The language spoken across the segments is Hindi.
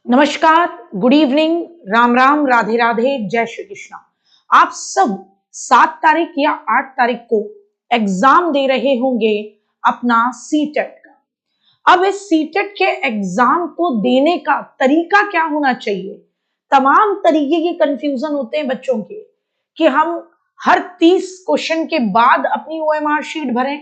नमस्कार, गुड इवनिंग, राम राम, राधे राधे, जय श्री कृष्णा। आप सब 7 तारीख या 8 तारीख को एग्जाम दे रहे होंगे अपना सीटेट का। अब इस सीटेट के एग्जाम को देने का तरीका क्या होना चाहिए? तमाम तरीके के कंफ्यूजन होते हैं बच्चों के कि हम हर 30 क्वेश्चन के बाद अपनी ओएमआर शीट भरें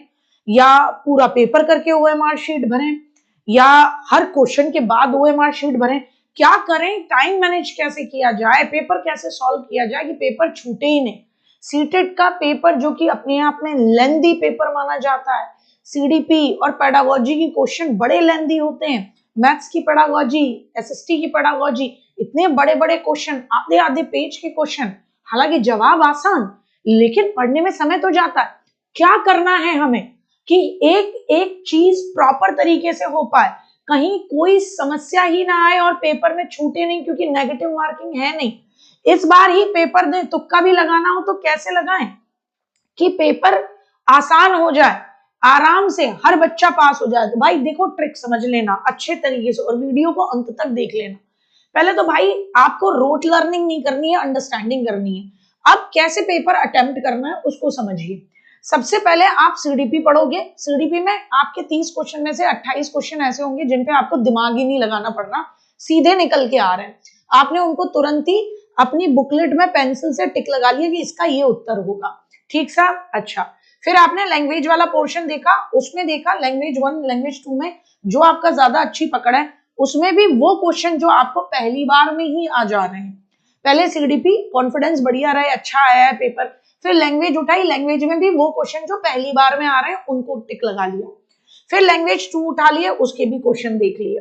या पूरा पेपर करके ओएमआर शीट भरें या हर क्वेश्चन के बाद ओएमआर शीट भरें। क्या करें? टाइम मैनेज कैसे किया जाए, पेपर कैसे सॉल्व किया जाए कि पेपर छूटे ही नहीं। सीटेट का पेपर जो कि अपने आप में लेंदी पेपर माना जाता है, सीडीपी और पेडागोजी की क्वेश्चन बड़े लेंदी होते हैं। मैथ्स की पेडागोजी, एसएसटी की पेडागोजी, इतने बड़े बड़े क्वेश्चन, आधे आधे पेज के क्वेश्चन, हालांकि जवाब आसान लेकिन पढ़ने में समय तो जाता है। क्या करना है हमें कि एक एक चीज प्रॉपर तरीके से हो पाए, कहीं कोई समस्या ही ना आए और पेपर में छूटे नहीं, क्योंकि नेगेटिव मार्किंग है नहीं। इस बार ही पेपर दें, तुक्का भी लगाना हो तो कैसे लगाएं कि पेपर आसान हो जाए, आराम से हर बच्चा पास हो जाए। तो भाई देखो, ट्रिक समझ लेना अच्छे तरीके से और वीडियो को अंत तक देख लेना। पहले तो भाई आपको रोट लर्निंग नहीं करनी है, अंडरस्टैंडिंग करनी है। अब कैसे पेपर अटेम्प्ट करना है उसको समझिए। सबसे पहले आप सीडीपी पढ़ोगे। सीडीपी में आपके 30 क्वेश्चन में से 28 क्वेश्चन ऐसे होंगे जिन पे आपको दिमाग ही नहीं लगाना पड़ रहा, सीधे निकल के आ रहे हैं। आपने उनको तुरंत ही अपनी बुकलेट में पेंसिल से टिक लगा लिया कि इसका ये उत्तर होगा। ठीक साहब? अच्छा, फिर आपने लैंग्वेज वाला पोर्शन देखा, उसमें देखा लैंग्वेज 1, लैंग्वेज 2 में जो आपका ज्यादा अच्छी पकड़ है उसमें भी वो क्वेश्चन जो आपको पहली बार में ही आ जा रहे हैं। पहले सीडीपी कॉन्फिडेंस बढ़िया रहे, अच्छा आया है पेपर, फिर लैंग्वेज उठाई, लैंग्वेज में भी वो क्वेश्चन जो पहली बार में आ रहे हैं उनको टिक लगा लिया। फिर लैंग्वेज 2 उठा लिए, उसके भी क्वेश्चन देख लिए।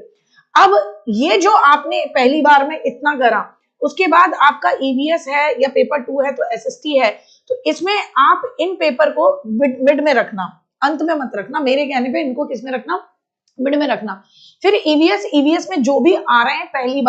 अब ये जो आपने पहली बार में इतना करा, उसके बाद आपका ईवीएस है या पेपर 2 है तो एसएसटी है, तो इसमें आप इन पेपर को मिड में रखना, अंत में मत रखना। मेरे कहने पे इनको किस में रखना? मिड में रखना। फिर ईवीएस में जो भी आ रहे हैं पहली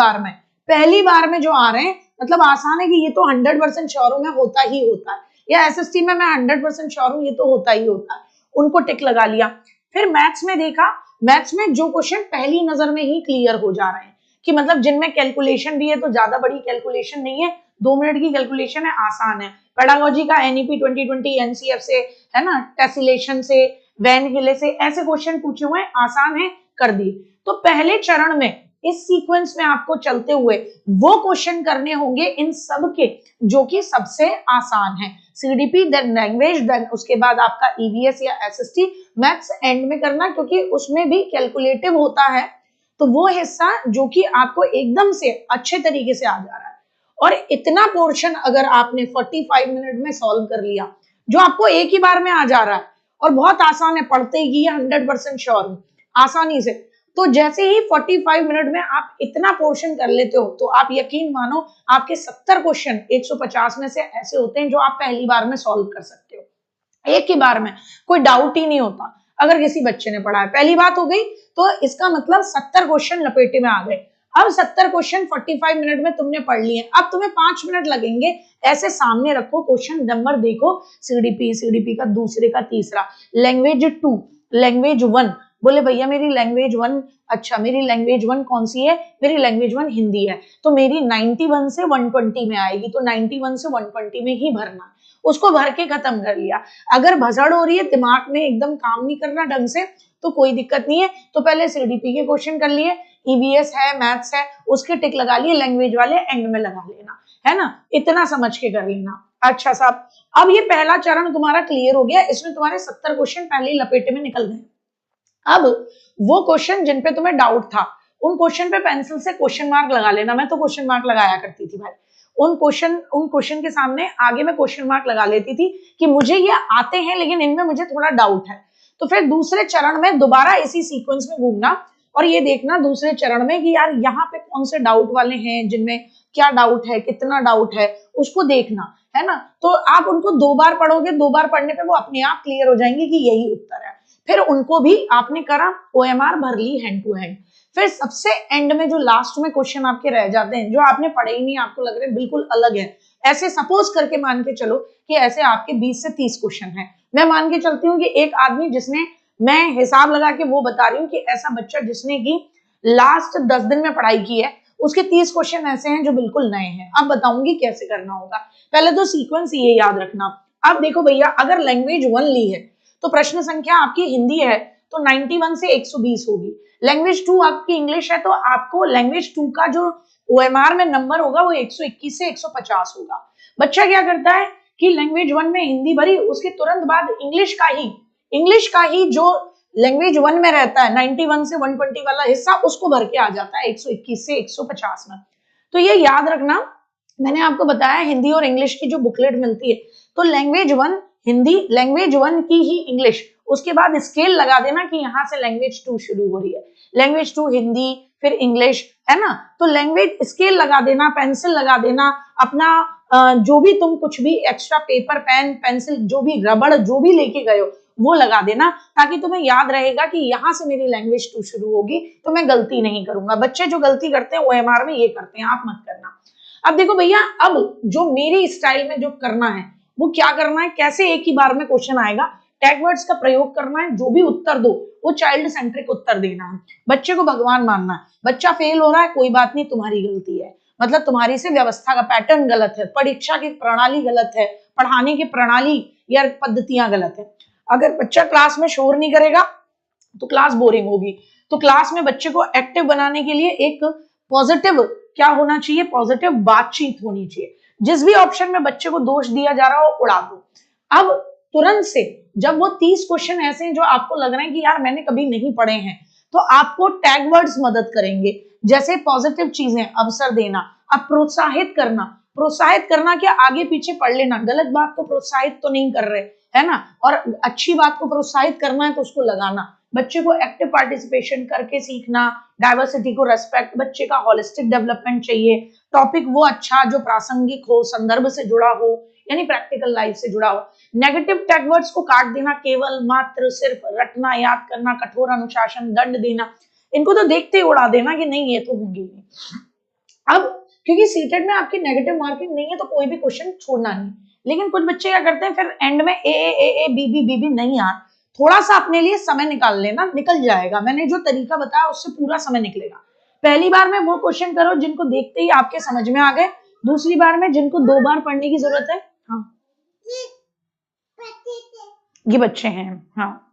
बार में जो आ रहे हैं, मतलब आसान है कि ये तो 100% श्योर हूं मैं, होता ही होता है, या एसएसटी में मैं 100% श्योर हूं ये तो होता ही होता है, उनको टिक लगा लिया। फिर मैथ्स में देखा, मैथ्स में जो क्वेश्चन पहली नजर में ही क्लियर हो जा रहे हैं कि मतलब जिनमें कैलकुलेशन भी है, तो ज्यादा बड़ी कैलकुलेशन नहीं है, 2 मिनट की कैलकुलेशन है, आसान है। पेडागोजी का एनईपी 2020 एनसीएफ से है ना, टेसिलेशन से, वैन हिले से, ऐसे क्वेश्चन पूछे हुए हैं, आसान है, कर दिए। तो पहले चरण में इस सीक्वेंस में आपको चलते हुए वो क्वेश्चन करने होंगे इन सब के जो कि सबसे आसान है। सीडीपी, देन लैंग्वेज, देन उसके बाद आपका ईवीएस या एसएसटी, मैथ्स एंड में करना क्योंकि उसमें भी कैलकुलेटिव होता है, तो वो हिस्सा जो कि आपको एकदम से अच्छे तरीके से आ जा रहा है। और इतना पोर्शन अगर आपने 45 मिनट में सॉल्व कर लिया, जो आपको एक ही बार में आ जा रहा है और बहुत आसान है, पढ़ते ही 100% श्योर हूं आसानी से, तो जैसे ही 45 मिनट में आप इतना पोर्शन कर लेते हो, तो आप यकीन मानो आपके 70 क्वेश्चन 150 में से ऐसे होते हैं जो आप पहली बार में सॉल्व कर सकते हो, एक ही बार में, कोई डाउट ही नहीं होता। अगर किसी बच्चे ने पढ़ा है, पहली बात हो गई, तो इसका मतलब 70 क्वेश्चन लपेटे में आ गए। अब 70 क्वेश्चन 45 मिनट में तुमने पढ़ लिए, अब तुम्हें 5 मिनट लगेंगे, ऐसे सामने रखो, क्वेश्चन नंबर देखो, सीडीपी का दूसरे का तीसरा, लैंग्वेज 2, लैंग्वेज 1, बोले भैया मेरी लैंग्वेज 1, अच्छा मेरी लैंग्वेज 1 कौन सी है? मेरी लैंग्वेज 1 हिंदी है, तो मेरी 91 से 120 में आएगी, तो 91 से 120 में ही भरना, उसको भर के खत्म कर लिया। अगर भसड़ हो रही है, दिमाग में एकदम काम नहीं करना ढंग से, तो कोई दिक्कत नहीं है, तो पहले सीडीपी के क्वेश्चन कर लिए, ईवीएस है, मैथ्स है, उसके टिक लगा लिए, लैंग्वेज वाले एंड में लगा लेना, है ना, इतना समझ के कर लेना। अच्छा साहब, अब ये पहला चरण तुम्हारा क्लियर हो गया, इसमें तुम्हारे 70 क्वेश्चन पहले ही लपेटे में निकल गए। अब वो क्वेश्चन जिन पे तुम्हें डाउट था, उन क्वेश्चन पे पेंसिल से क्वेश्चन मार्क लगा लेना। मैं तो क्वेश्चन मार्क लगाया करती थी भाई, उन क्वेश्चन के सामने आगे में क्वेश्चन मार्क लगा लेती थी कि मुझे ये आते हैं लेकिन इनमें मुझे थोड़ा डाउट है। तो फिर दूसरे चरण में दोबारा इसी सीक्वेंस में घूमना और ये देखना दूसरे चरण में कि यार यहाँ पे कौन से डाउट वाले हैं, जिनमें क्या डाउट है, कितना डाउट है, उसको देखना, है ना। तो आप उनको 2 बार पढ़ोगे, 2 बार पढ़ने पे वो अपने आप क्लियर हो जाएंगे कि यही उत्तर है। फिर उनको भी आपने करा, ओएमआर भर ली हैंड टू हैंड। फिर सबसे एंड में जो लास्ट में क्वेश्चन आपके रह जाते हैं, जो आपने पढ़े ही नहीं, आपको लग रहे बिल्कुल अलग है, ऐसे सपोज करके मान के चलो कि ऐसे आपके 20 से 30 क्वेश्चन हैं। मैं मान के चलती हूँ कि एक आदमी जिसने, मैं हिसाब लगा के वो बता रही हूँ कि ऐसा बच्चा जिसने की लास्ट 10 दिन में पढ़ाई की है, उसके 30 क्वेश्चन ऐसे हैं जो बिल्कुल नए हैं। अब बताऊंगी कैसे करना होगा। पहले तो सीक्वेंस ये याद रखना। अब देखो भैया, अगर लैंग्वेज 1 ली है तो प्रश्न संख्या आपकी हिंदी है तो 91 से 120 होगी। लैंग्वेज 2 आपकी इंग्लिश है तो आपको लैंग्वेज 2 का जो ओएमआर में नंबर होगा वो 121 से 150 होगा। बच्चा क्या करता है कि लैंग्वेज 1 में हिंदी भरी, उसके तुरंत बाद इंग्लिश का ही जो लैंग्वेज 1 में रहता है 91 से 120 वाला हिस्सा, उसको भर के आ जाता है 121 से 150 में। तो ये याद रखना। मैंने आपको बताया हिंदी और इंग्लिश की जो बुकलेट मिलती है, तो लैंग्वेज 1 हिंदी, लैंग्वेज 1 की ही इंग्लिश, उसके बाद स्केल लगा देना कि यहां से लैंग्वेज 2 शुरू हो रही है। लैंग्वेज 2 हिंदी, फिर इंग्लिश, है ना। तो लैंग्वेज स्केल लगा देना, पेंसिल लगा देना, अपना जो भी तुम कुछ भी एक्स्ट्रा पेपर, पेन, पेंसिल, जो भी रबड़ जो भी लेके गए हो वो लगा देना, ताकि तुम्हें याद रहेगा कि यहां से मेरी लैंग्वेज 2 शुरू होगी, तो मैं गलती नहीं करूंगा। बच्चे जो गलती करते हैं ओएमआर में ये करते हैं, आप मत करना। अब देखो भैया, अब जो मेरी स्टाइल में जो करना है वो क्या करना है, कैसे एक ही बार में क्वेश्चन आएगा, टैग वर्ड्स का प्रयोग करना है। जो भी उत्तर दो वो चाइल्ड सेंट्रिक उत्तर देना है, बच्चे को भगवान मानना है। बच्चा फेल हो रहा है, कोई बात नहीं, तुम्हारी गलती है, मतलब तुम्हारी से व्यवस्था का पैटर्न गलत है, परीक्षा की प्रणाली गलत है, पढ़ाने की प्रणाली या पद्धतियां गलत है। अगर बच्चा क्लास में शोर नहीं करेगा तो क्लास बोरिंग होगी। तो क्लास में बच्चे को एक्टिव बनाने के लिए एक पॉजिटिव क्या होना चाहिए, पॉजिटिव बातचीत होनी चाहिए। जिस भी ऑप्शन में बच्चे को दोष दिया जा रहा हो उड़ा दो। अब तुरंत से जब वो 30 क्वेश्चन ऐसे हैं जो आपको लग रहे हैं कि यार मैंने कभी नहीं पढ़े हैं, तो आपको टैग वर्ड्स मदद करेंगे। जैसे पॉजिटिव चीजें, अवसर देना, अब प्रोत्साहित करना क्या, आगे पीछे पढ़ लेना, गलत बात को प्रोत्साहित तो नहीं कर रहे, है ना, और अच्छी बात को प्रोत्साहित करना है तो उसको लगाना। बच्चे को एक्टिव पार्टिसिपेशन करके सीखना, डाइवर्सिटी को रेस्पेक्ट, बच्चे का होलिस्टिक डेवलपमेंट चाहिए, टॉपिक वो अच्छा जो प्रासंगिक हो, संदर्भ से जुड़ा हो, यानी प्रैक्टिकल लाइफ से जुड़ा हो। नेगेटिव टैग वर्ड्स को काट देना, केवल, मात्र, सिर्फ, रटना, याद करना, कठोर अनुशासन, दंड देना, इनको तो देखते ही उड़ा देना कि नहीं ये तो होंगे ही। अब क्योंकि सीटेट में आपकी नेगेटिव मार्किंग नहीं है तो कोई भी क्वेश्चन छोड़ना नहीं। लेकिन कुछ बच्चे क्या करते हैं फिर एंड में ए बी नहीं यार, थोड़ा सा अपने लिए समय निकाल लेना, निकल जाएगा। मैंने जो तरीका बताया उससे पूरा समय निकलेगा। पहली बार में वो क्वेश्चन करो जिनको देखते ही आपके समझ में आ गए, दूसरी बार में जिनको 2 बार पढ़ने की जरूरत है। हाँ, ये बच्चे हैं, हाँ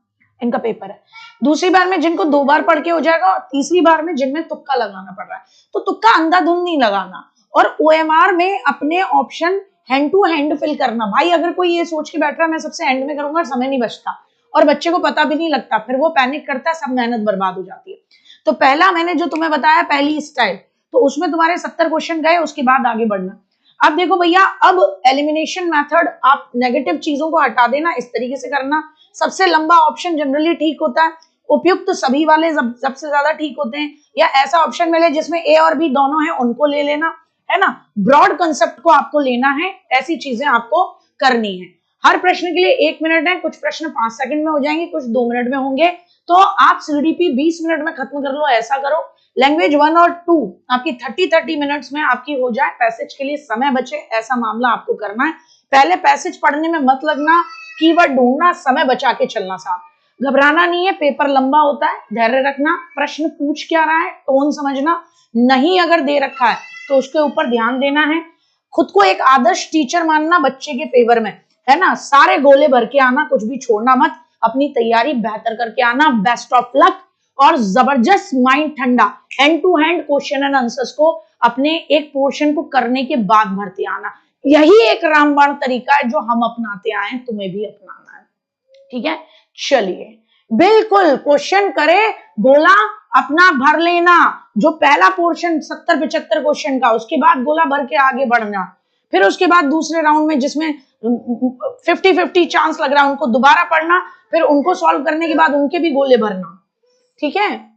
इनका पेपर है। दूसरी बार में जिनको 2 बार पढ़ के हो जाएगा, और तीसरी बार में जिनमें तुक्का लगाना पड़ रहा है। तो तुक्का अंधाधुंध नहीं लगाना, और ओएमआर में अपने option hand to hand fill करना। भाई अगर कोई ये सोच के बैठ रहा है मैं सबसे एंड में करूंगा, समय नहीं बचता और बच्चे को पता भी नहीं लगता, फिर वो पैनिक करता है, सब मेहनत बर्बाद हो जाती है। तो पहला मैंने जो तुम्हें बताया, पहली स्टाइल, तो उसमें तुम्हारे 70 क्वेश्चन गए, उसके बाद आगे बढ़ना। अब देखो भैया, अब एलिमिनेशन मेथड, आप नेगेटिव चीजों को हटा देना, इस तरीके से करना। सबसे लंबा ऑप्शन जनरली ठीक होता है, उपयुक्त सभी वाले सबसे ज्यादा ठीक होते हैं, या ऐसा ऑप्शन मिले जिसमें ए और बी दोनों है उनको ले लेना, है ना। ब्रॉड कंसेप्ट को आपको लेना है, ऐसी चीजें आपको करनी है। हर प्रश्न के लिए 1 मिनट है, कुछ प्रश्न 5 सेकंड में हो जाएंगे, कुछ 2 मिनट में होंगे। तो आप सीडीपी 20 मिनट में खत्म कर लो, ऐसा करो। लैंग्वेज 1 और 2 आपकी 30 मिनट्स में आपकी हो जाए, पैसेज के लिए समय बचे, ऐसा मामला आपको करना है। पहले पैसेज पढ़ने में मत लगना, कीवर्ड ढूंढना, समय बचा के चलना साहब। घबराना नहीं है, पेपर लंबा होता है, धैर्य रखना, प्रश्न पूछ क्या रहा है, टोन समझना, नहीं अगर दे रखा है तो उसके ऊपर ध्यान देना है। खुद को एक आदर्श टीचर मानना बच्चे के फेवर में, है ना। सारे गोले भर के आना, कुछ भी छोड़ना मत, अपनी तैयारी बेहतर करके आना। बेस्ट ऑफ लक, और जबरदस्त माइंड ठंडा, hand to hand question and answers को अपने एक पोर्शन को करने के बाद भरते आना। यही एक रामबाण तरीका है जो हम अपनाते आए हैं, तुम्हें भी अपनाना है, ठीक है। चलिए, बिल्कुल क्वेश्चन करे, गोला अपना भर लेना। जो पहला पोर्शन 70-75 क्वेश्चन का, उसके बाद गोला भर के आगे बढ़ना। फिर उसके बाद दूसरे राउंड में जिसमें 50-50 चांस लग रहा है उनको दोबारा पढ़ना, फिर उनको सॉल्व करने के बाद उनके भी गोले भरना, ठीक है।